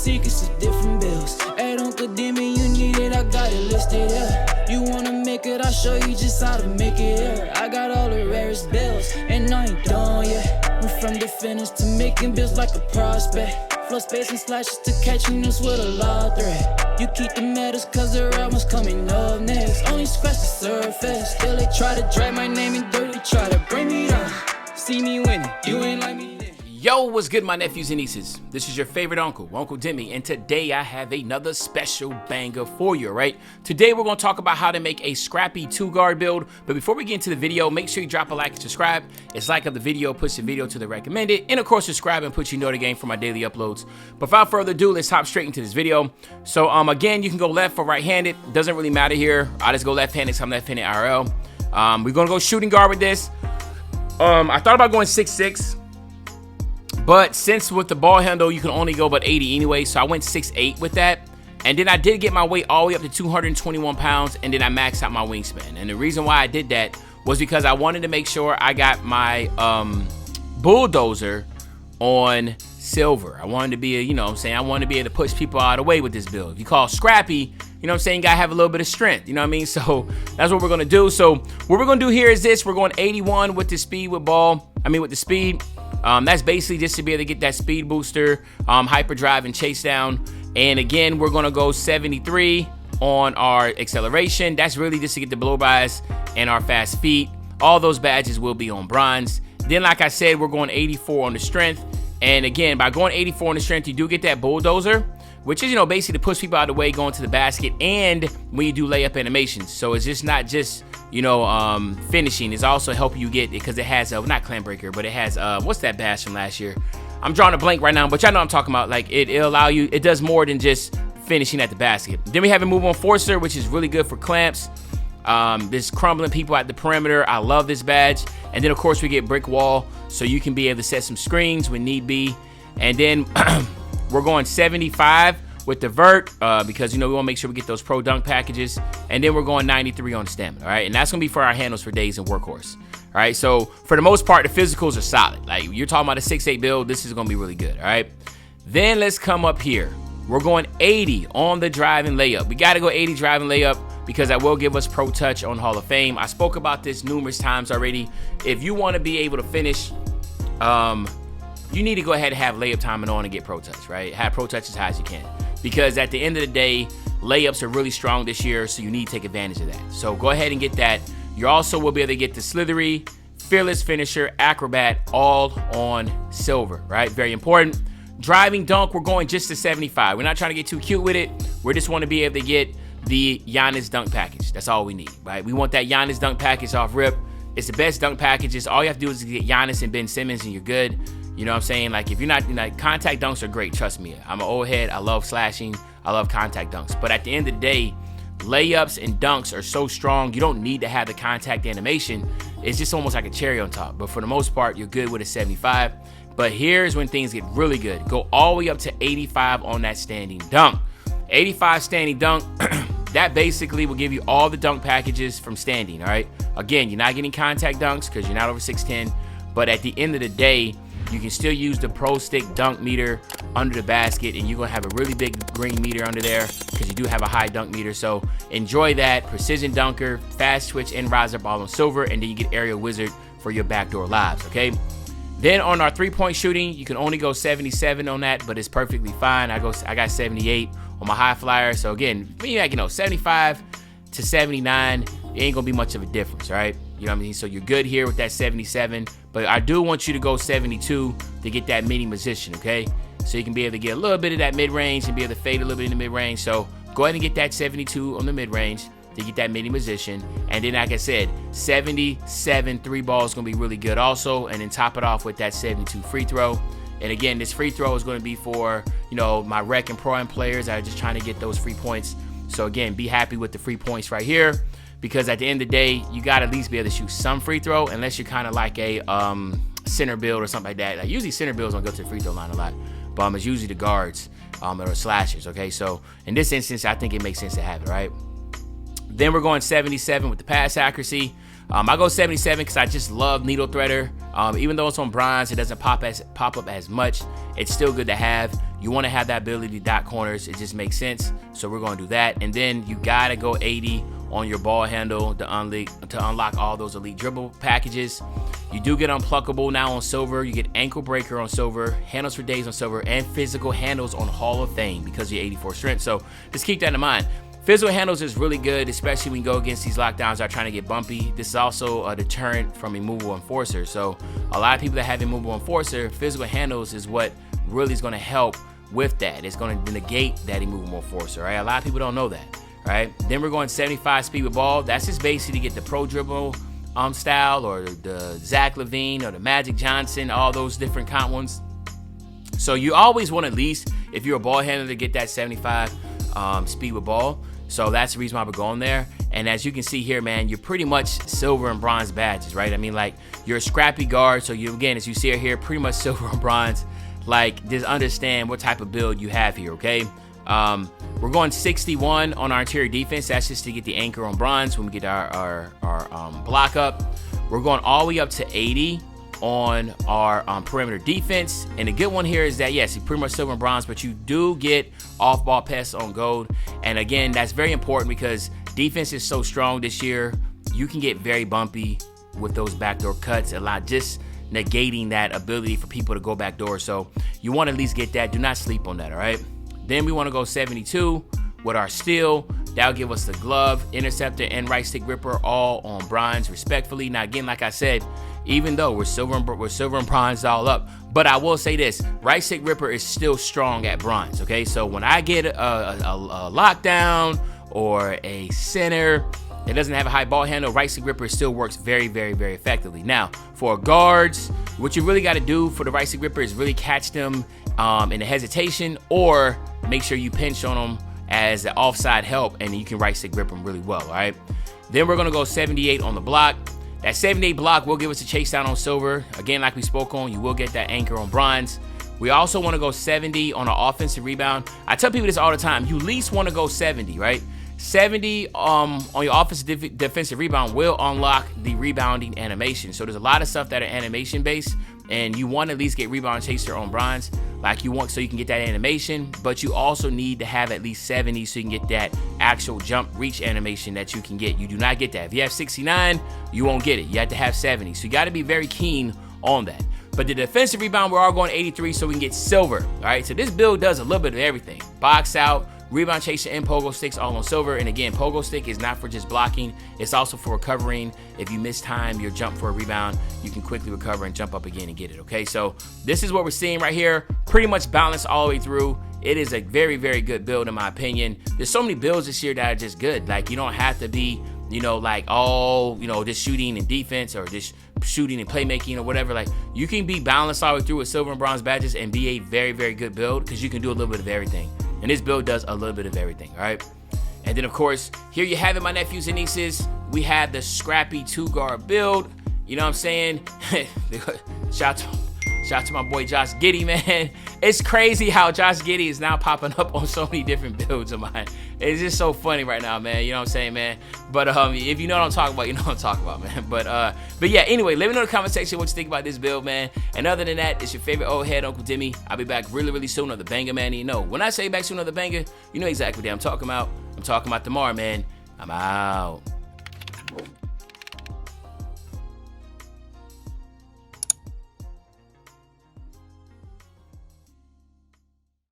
secrets of different bills. Hey, don't condemn me, you need it, I got it listed, yeah. You wanna make it, I'll show you just how to make it, yeah. I got all the rarest bills, and I ain't done yet. Went from the finish to making bills like a prospect. Flow space and slashes to catching us with a law threat. You keep the medals cause the right one's coming up next. Only scratch the surface. Still they try to drag my name in dirt. They try to bring me down. See me winning, you ain't like me. Yo, what's good, my nephews and nieces? This is your favorite uncle, Uncle Demi, and today I have another special banger for you, right? Today we're going to talk about how to make a Scrappy 2-guard build, but before we get into the video, make sure you drop a like and subscribe. It's like of the video, push the video to the recommended, and of course subscribe and put you know the game for my daily uploads. But without further ado, let's hop straight into this video. So again, you can go left or right-handed, doesn't really matter here. I just go left-handed, so I'm left-handed IRL. We're going to go shooting guard with this. I thought about going 6'6", but since with the ball handle, you can only go about 80 anyway, so I went 6'8" with that. And then I did get my weight all the way up to 221 pounds, and then I maxed out my wingspan. And the reason why I did that was because I wanted to make sure I got my bulldozer on silver. I wanted to be, I wanted to be able to push people out of the way with this build. If you call Scrappy, you gotta have a little bit of strength, you know what I mean? So that's what we're gonna do. So what we're gonna do here is this. We're going 81 with the speed with the speed. That's basically just to be able to get that speed booster, hyperdrive and chase down. And again, we're gonna go 73 on our acceleration. That's really just to get the blow-bys and our fast feet. All those badges will be on bronze. Then, like I said, we're going 84 on the strength. And again, by going 84 on the strength, you do get that bulldozer, which is, basically to push people out of the way, going to the basket, and when you do layup animations. So it's just not just, finishing. It's also helping you get it because it has not clam breaker, but it has what's that bash from last year? I'm drawing a blank right now, but y'all know what I'm talking about. Like it'll allow you. It does more than just finishing at the basket. Then we have a move on forcer, which is really good for clamps. This crumbling people at the perimeter. I love this badge. And then of course we get brick wall, so you can be able to set some screens when need be. And then we're going 75 with the vert because we want to make sure we get those pro dunk packages. And then we're going 93 on the stamina, all right? And that's gonna be for our handles for days and workhorse. All right, so for the most part, the physicals are solid. Like you're talking about a 6'8" build, this is gonna be really good, all right? Then let's come up here. We're going 80 on the drive and layup. We gotta go 80 drive and layup because that will give us pro touch on Hall of Fame. I spoke about this numerous times already. If you wanna be able to finish, you need to go ahead and have layup timing on and get pro touch, right? Have pro touch as high as you can. Because at the end of the day, layups are really strong this year, so you need to take advantage of that. So go ahead and get that. You also will be able to get the slithery, fearless finisher, acrobat, all on silver, right? Very important. Driving dunk, we're going just to 75. We're not trying to get too cute with it. We just want to be able to get the Giannis dunk package. That's all we need, right? We want that Giannis dunk package off rip. It's the best dunk packages. All you have to do is get Giannis and Ben Simmons and you're good. You know what I'm saying? Like if you're not, contact dunks are great. Trust me. I'm an old head. I love slashing. I love contact dunks. But at the end of the day, layups and dunks are so strong. You don't need to have the contact animation. It's just almost like a cherry on top. But for the most part, you're good with a 75. But here's when things get really good. Go all the way up to 85 on that standing dunk. 85 standing dunk. That basically will give you all the dunk packages from standing, all right? Again, you're not getting contact dunks because you're not over 6'10". But at the end of the day, you can still use the Pro Stick dunk meter under the basket, and you're going to have a really big green meter under there because you do have a high dunk meter. So enjoy that. Precision dunker, fast twitch, and riser ball on silver, and then you get aerial wizard for your backdoor lives, okay? Then on our three-point shooting, you can only go 77 on that, but it's perfectly fine. I got 78 on my high flyer. So again, 75 to 79, it ain't going to be much of a difference, right? You know what I mean? So you're good here with that 77, but I do want you to go 72 to get that mini position, okay? So you can be able to get a little bit of that mid-range and be able to fade a little bit in the mid-range. So go ahead and get that 72 on the mid-range to get that mini position. And then, like I said, 77 three ball is going to be really good also. And then top it off with that 72 free throw. And again, this free throw is going to be for, my rec and pro-am players that are just trying to get those free points. So again, be happy with the free points right here. Because at the end of the day, you got to at least be able to shoot some free throw, unless you're kind of like a center build or something like that. Like usually center builds don't go to the free throw line a lot, but it's usually the guards or slashers, okay? So in this instance, I think it makes sense to have it, right? Then we're going 77 with the pass accuracy. I go 77 because I just love needle threader. Even though it's on bronze, it doesn't pop up as much. It's still good to have. You want to have that ability to dot corners. It just makes sense. So we're going to do that. And then you got to go 80 on your ball handle to unlock all those elite dribble packages. You do get unpluckable now on silver. You get ankle breaker on silver, handles for days on silver, and physical handles on Hall of Fame because you're 84 strength. So just keep that in mind. Physical handles is really good, especially when you go against these lockdowns that are trying to get bumpy. This is also a deterrent from immovable enforcer. So a lot of people that have immovable enforcer, physical handles is what really is going to help with that. It's going to negate that immovable enforcer, right? A lot of people don't know that, right? Then we're going 75 speed with ball. That's just basically to get the pro dribble style, or the Zach LaVine or the Magic Johnson, all those different comp ones. So you always want at least, if you're a ball handler, to get that 75 speed with ball. So that's the reason why we're going there. And as you can see here, man, you're pretty much silver and bronze badges, right? I mean, like, you're a scrappy guard. So you, again, as you see it here, pretty much silver and bronze. Like, just understand what type of build you have here, okay? We're going 61 on our interior defense. That's just to get the anchor on bronze when we get our block up. We're going all the way up to 80 on our perimeter defense. And the good one here is that, yes, you pretty much silver and bronze, but you do get off-ball pests on gold. And again, that's very important because defense is so strong this year. You can get very bumpy with those backdoor cuts, a lot, just negating that ability for people to go backdoor. So you want to at least get that. Do not sleep on that, all right? Then we want to go 72 with our steel. That'll give us the glove, interceptor, and right stick ripper all on bronze, respectfully. Now, again, like I said, even though we're silver and bronze all up, but I will say this: right stick ripper is still strong at bronze. Okay, so when I get a lockdown or a center that doesn't have a high ball handle, right stick ripper still works very, very, very effectively. Now, for guards, what you really got to do for the right stick ripper is really catch them in the hesitation, or make sure you pinch on them as the offside help, and you can right stick grip them really well, all right? Then we're gonna go 78 on the block. That 78 block will give us a chase down on silver. Again, like we spoke on, you will get that anchor on bronze. We also wanna go 70 on an offensive rebound. I tell people this all the time, you at least wanna go 70, right? 70 on your offensive defensive rebound will unlock the rebounding animation. So there's a lot of stuff that are animation based, and you want to at least get rebound chaser on bronze, like you want, so you can get that animation, but you also need to have at least 70 so you can get that actual jump reach animation that you can get. You do not get that. If you have 69, you won't get it. You have to have 70. So you got to be very keen on that. But the defensive rebound, we're all going 83 so we can get silver. All right, so this build does a little bit of everything. Box out, rebound chaser, and pogo sticks all on silver. And again, pogo stick is not for just blocking. It's also for recovering. If you miss time, your jump for a rebound, you can quickly recover and jump up again and get it, okay? So this is what we're seeing right here. Pretty much balanced all the way through. It is a very, very good build in my opinion. There's so many builds this year that are just good. Like, you don't have to be, you know, like, oh, you know, just shooting and defense or just shooting and playmaking or whatever. Like, you can be balanced all the way through with silver and bronze badges and be a very, very good build because you can do a little bit of everything. And this build does a little bit of everything, all right? And then, of course, here you have it, my nephews and nieces. We have the Scrappy 2-guard build. You know what I'm saying? Shout out to my boy Josh Giddey, man. It's crazy how Josh Giddey is now popping up on so many different builds of mine. It's just so funny right now, man. You know what I'm saying, man? But if you know what I'm talking about, you know what I'm talking about, man. But yeah, anyway, let me know in the comment section what you think about this build, man. And other than that, it's your favorite old head, Uncle Demi. I'll be back really, really soon on the banger, man. And you know, when I say back soon on the banger, you know exactly what I'm talking about. I'm talking about tomorrow, man. I'm out.